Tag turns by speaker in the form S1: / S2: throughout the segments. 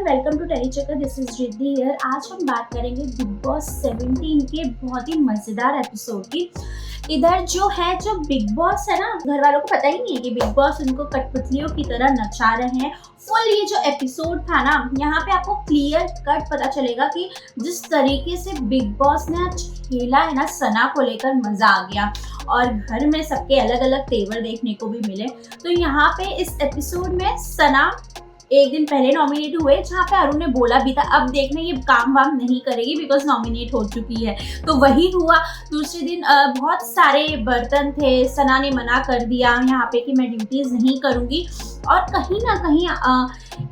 S1: Welcome to tele चक्कर। This is Riddhi here. आज हम बात करेंगे बिग बॉस 17 के बहुत ही मजेदार एपिसोड की। इधर जो बिग बॉस है ना, घर वालों को पता ही नहीं है कि बिग बॉस उनको कठपुतलियों की तरह नचा रहे हैं। फुल ये जो एपिसोड था ना, यहाँ पे आपको क्लियर कट पता चलेगा कि जिस तरीके से बिग बॉस ने आज खेला है ना, सना को लेकर मजा आ गया और घर में सबके अलग अलग तेवर देखने को भी मिले। तो यहाँ पे इस एपिसोड में सना एक दिन पहले नॉमिनेट हुए, जहाँ पे अरुण ने बोला भी था अब देखना ये काम वाम नहीं करेगी बिकॉज नॉमिनेट हो चुकी है। तो वही हुआ। दूसरे दिन बहुत सारे बर्तन थे, सना ने मना कर दिया यहाँ पे कि मैं ड्यूटीज नहीं करूँगी। और कहीं ना कहीं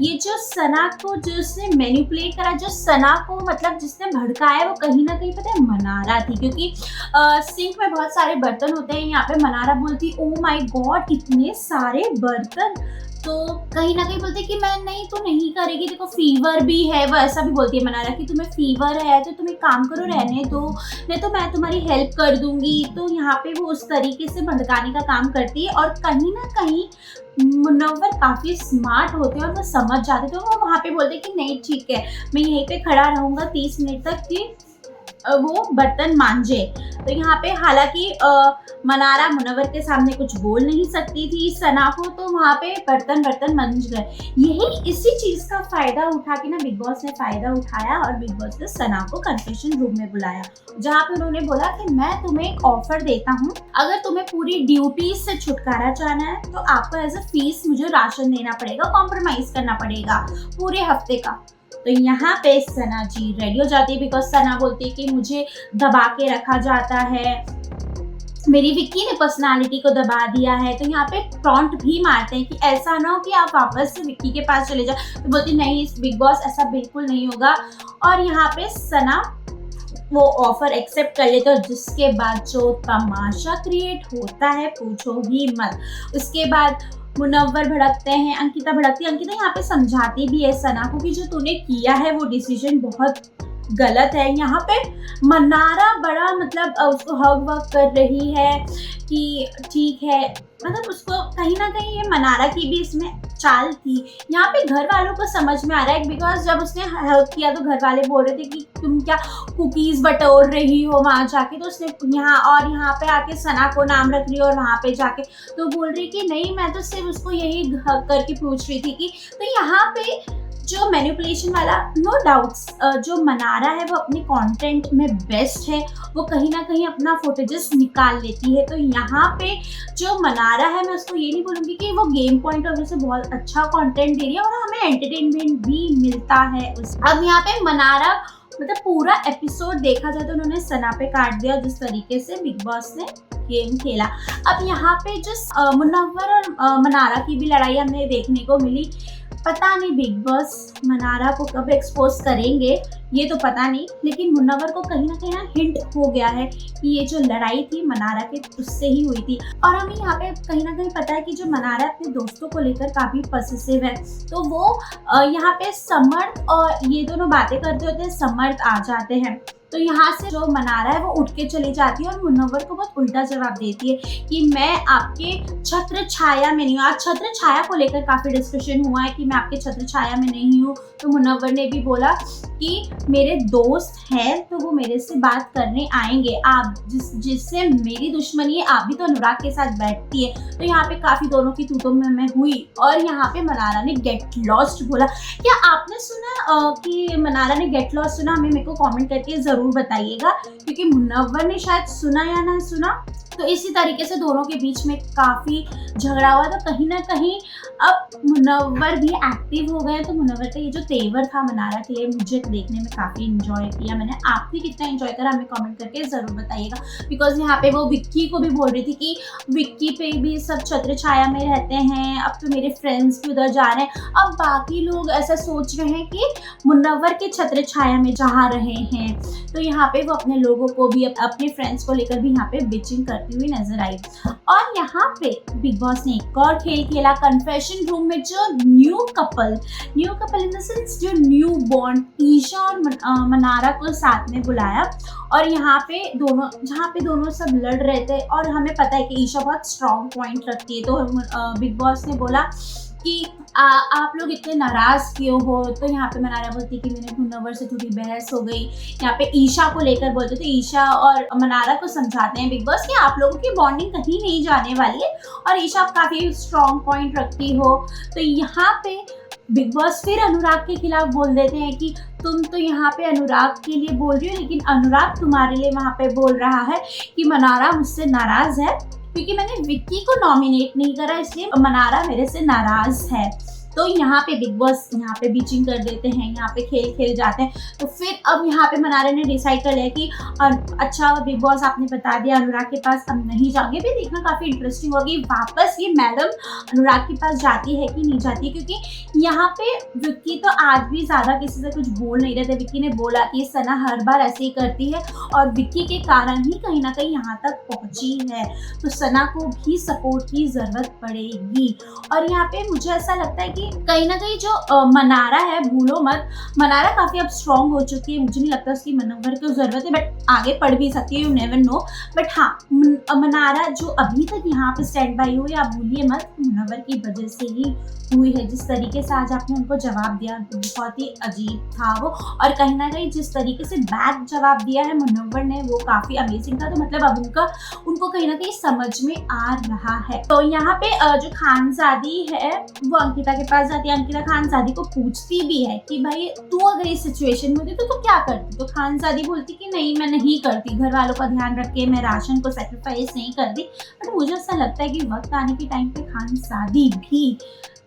S1: ये जो सना को जिसने मैनिपुलेट करा, जो सना को मतलब जिसने भड़काया, वो कहीं ना कहीं पता है मनारा थी। क्योंकि सिंक में बहुत सारे बर्तन होते हैं, यहाँ पे मनारा बोलती ओ माय गॉड इतने सारे बर्तन। तो कहीं ना कहीं बोलते कि मैं नहीं, तो नहीं करेगी, देखो फीवर भी है। वो ऐसा भी बोलती है मनारा कि तुम्हें फीवर है तो तुम एक काम करो, रहने दो, नहीं तो मैं तुम्हारी हेल्प कर दूंगी। तो यहाँ पे वो उस तरीके से भड़काने का काम करती है। और कहीं ना कहीं मुनव्वर काफी स्मार्ट होते हैं और वो समझ जाते थे। वो वहाँ पे बोलते कि नहीं ठीक है, मैं यहीं पे खड़ा रहूंगा 30 मिनट तक कि वो बर्तन मांजे। तो यहाँ पे हालांकि मनारा मुनव्वर के सामने कुछ बोल नहीं सकती थी सना को, तो वहाँ पे बर्तन मंज गए। यही इसी चीज का फायदा उठा के ना बिग बॉस ने फायदा उठाया और बिग बॉस ने सना को कन्फेशन रूम में बुलाया, जहाँ पे उन्होंने बोला कि मैं तुम्हें एक ऑफर देता हूँ, अगर तुम्हें पूरी ड्यूटी से छुटकारा चाहना है तो आपको एज अ फीस मुझे राशन देना पड़ेगा, कॉम्प्रोमाइज करना पड़ेगा पूरे हफ्ते का। तो यहाँ पे सना जी रेडी हो जाती है बिकॉज सना बोलती है कि मुझे दबा के रखा जाता है, मेरी विक्की ने पर्सनालिटी को दबा दिया है। तो यहाँ पे प्रॉन्ट भी मारते हैं कि ऐसा ना हो कि आप वापस से विक्की के पास चले जाओ। तो बोलती नहीं बिग बॉस ऐसा बिल्कुल नहीं होगा। और यहाँ पे सना वो ऑफर एक्सेप्ट कर लेते, जिसके बाद जो तमाशा क्रिएट होता है पूछो ही मत। उसके बाद मुनव्वर भड़कते हैं, अंकिता भड़कती है। अंकिता यहाँ पे समझाती भी है सना को कि जो तूने किया है वो डिसीजन बहुत गलत है। यहाँ पे मनारा बड़ा मतलब उसको हग वग कर रही है कि ठीक है, मतलब उसको कहीं ना कहीं ये मनारा की भी इसमें चाल थी। यहाँ पे घर वालों को समझ में आ रहा है बिकॉज जब उसने हेल्प किया तो घर वाले बोल रहे थे कि तुम क्या कुकीज बटोर रही हो वहाँ जाके। तो उसने यहाँ पे आके सना को नाम रख रही और वहाँ पे जाके तो बोल रही कि नहीं मैं तो सिर्फ उसको यही हक करके पूछ रही थी कि। तो यहाँ पे जो मैनिपुलेशन वाला नो डाउट्स जो मनारा है वो अपने कंटेंट में बेस्ट है, वो कहीं ना कहीं अपना फुटेजेस निकाल लेती है। तो यहाँ पे जो मनारा है मैं उसको ये नहीं बोलूँगी कि वो गेम पॉइंट ऑफ व्यू से बहुत अच्छा कंटेंट दे रही है और हमें एंटरटेनमेंट भी मिलता है उस। अब यहाँ पे मनारा मतलब पूरा एपिसोड देखा जाए तो उन्होंने सना पे काट दिया जिस तरीके से बिग बॉस ने गेम खेला। अब यहाँ पे जो मुनव्वर और मनारा की भी लड़ाई हमें देखने को मिली। पता नहीं बिग बॉस मनारा को कब एक्सपोज करेंगे ये तो पता नहीं, लेकिन मुनव्वर को कहीं ना कहीं हिंट हो गया है कि ये जो लड़ाई थी मनारा के उससे ही हुई थी। और हमें यहाँ पे कहीं ना कहीं पता है कि जो मनारा अपने दोस्तों को लेकर काफी पॉसेसिव है, तो वो यहाँ पे समर्थ और ये दोनों बातें करते होते हैं, समर्थ आ जाते हैं। तो यहाँ से जो मनारा है वो उठ के चली जाती है और मुनव्वर को बहुत उल्टा जवाब देती है कि मैं आपके छत्र छाया में नहीं हूँ। आज छत्र छाया को लेकर काफी डिस्कशन हुआ है कि मैं आपके छत्र छाया में नहीं हूँ। तो मुनव्वर ने भी बोला कि मेरे दोस्त हैं तो वो मेरे से बात करने आएंगे, आप जिससे मेरी दुश्मनी है, आप भी तो अनुराग के साथ बैठती है। तो यहाँ पे काफी दोनों की तू तो मैं हुई। और यहाँ पे मनारा ने गेट लॉस्ट बोला। क्या आपने सुना कि मनारा ने गेट लॉस्ट सुना? हमें मेरे को कमेंट करके जरूर बताइएगा, क्योंकि मुनव्वर ने शायद सुना या ना सुना। तो इसी तरीके से दोनों के बीच में काफी झगड़ा हुआ। तो कहीं ना कहीं अब मुनव्वर भी एक्टिव हो गए। तो मुनव्वर का ये जो तेवर था मनारा के लिए मुझे देखने में काफी इंजॉय किया मैंने। आप भी कितना इंजॉय करा हमें कमेंट करके जरूर बताइएगा। बिकॉज यहाँ पे वो विक्की को भी बोल रही थी कि विक्की पे भी सब छत्र छाया में रहते हैं, अब तो मेरे फ्रेंड्स भी उधर जा रहे हैं। अब बाकी लोग ऐसा सोच रहे हैं कि मुनव्वर के छत्र छाया में जा रहे हैं। तो यहाँ पे वो अपने लोगों को भी अपने फ्रेंड्स को लेकर भी यहाँ पे बिचिंग करती हुई नजर आई। और यहाँ पे बिग बॉस ने एक और खेल खेला कन्फेशन रूम में। जो new couple in the sense जो न्यू बॉन्ड ईशा और मनारा को साथ में बुलाया। और यहाँ पे दोनों सब लड़ रहे थे और हमें पता है कि ईशा बहुत स्ट्रॉन्ग पॉइंट रखती है। तो बिग बॉस ने बोला कि आप लोग इतने नाराज क्यों हो। तो यहाँ पे मनारा बोलती कि मेरे मुनव्वर से थोड़ी बहस हो गई। यहाँ पे ईशा को लेकर बोलते थे, ईशा और मनारा को समझाते हैं बिग बॉस कि आप लोगों की बॉन्डिंग कहीं नहीं जाने वाली है और ईशा आप काफी स्ट्रॉन्ग पॉइंट रखती हो। तो यहाँ पे बिग बॉस फिर अनुराग के खिलाफ बोल देते हैं कि तुम तो यहाँ पे अनुराग के लिए बोल रही हो, लेकिन अनुराग तुम्हारे लिए वहां पे बोल रहा है कि मनारा मुझसे नाराज है क्योंकि मैंने विक्की को नॉमिनेट नहीं करा, इसलिए मनारा मेरे से नाराज है। तो यहाँ पे बिग बॉस यहाँ पे बीचिंग कर देते हैं, यहाँ पे खेल खेल जाते हैं। तो फिर अब यहाँ पे मनारा ने डिसाइड कर लिया कि अच्छा बिग बॉस आपने बता दिया अनुराग के पास अब नहीं जाओगे। भी देखना काफी इंटरेस्टिंग होगी वापस ये मैडम अनुराग के पास जाती है कि नहीं जाती, क्योंकि यहाँ पे विक्की तो आज भी ज्यादा किसी से कुछ बोल नहीं रहे थे। विक्की ने बोला कि सना हर बार ऐसे ही करती है और विक्की के कारण ही कहीं ना कहीं यहाँ तक पहुंची है, तो सना को भी सपोर्ट की जरूरत पड़ेगी। और यहाँ पे मुझे ऐसा लगता है कि कहीं ना कहीं जो मनारा है, भूलो मत, मनारा काफी अब स्ट्रॉन्ग हो चुकी है। मुझे नहीं लगता उसकी मुनव्वर की जरूरत है, बट आगे पढ़ भी सकती है, यू नेवर नो। बट हाँ, मनारा जो अभी तक यहाँ पे स्टैंड बाई हुई, आप भूलिए मत मुनव्वर की वजह से ही हुई है। जिस तरीके से आज आपने उनको जवाब दिया बहुत ही अजीब था वो, और कहीं ना कहीं जिस तरीके से बैक जवाब दिया है मुनव्वर ने वो काफी अमेजिंग था। तो मतलब अब उनको कहीं ना कहीं समझ में आ रहा है। तो यहाँ पे जो खानजादी है वो अंकिता के पास जाती है। अंकिता खानजादी को पूछती भी है कि भाई तू अगर इस सिचुएशन में होती तो तू क्या करती। तो खानजादी बोलती कि नहीं मैं नहीं करती, घर वालों का ध्यान रख के मैं राशन को सेक्रीफाइस नहीं करती। बट मुझे ऐसा लगता है कि वक्त आने के टाइम पे खानजादी भी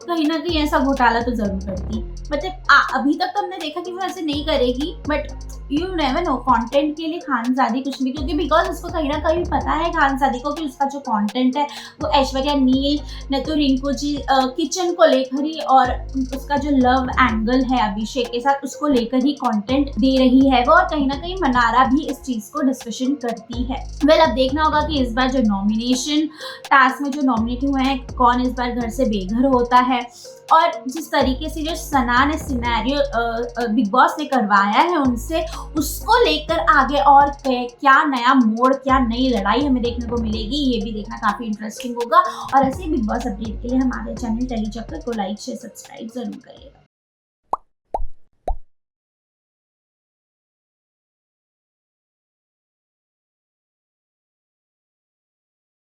S1: कहीं ना कहीं ऐसा घोटाला तो जरूर करती। मतलब अभी तक तो हमने देखा कि वो ऐसे नहीं करेगी, but you never know, content के लिए खानजादी कुछ भी, क्योंकि बिकॉज उसको कहीं ना कहीं पता है खानजादी को कि उसका जो कंटेंट है वो ऐश्वर्या नील न तो रिंकू जी किचन को लेकर ही, और उसका जो लव एंगल है अभिषेक के साथ उसको लेकर ही कंटेंट दे रही है वो। और कहीं ना कहीं मनारा भी इस चीज को डिस्कशन करती है। वेल अब देखना होगा कि इस बार जो नॉमिनेशन टास्क में जो नॉमिनेट हुए हैं कौन इस बार घर से बेघर होता है। और जिस तरीके से जो सना ने सिनेरियो बिग बॉस ने करवाया है उनसे, उसको लेकर आगे और क्या नया मोड़, क्या नई लड़ाई हमें देखने को मिलेगी, ये भी देखना काफी इंटरेस्टिंग होगा। और ऐसे ही बिग बॉस अपडेट के लिए हमारे चैनल टेली चक्कर को लाइक शेयर सब्सक्राइब जरूर करिएगा।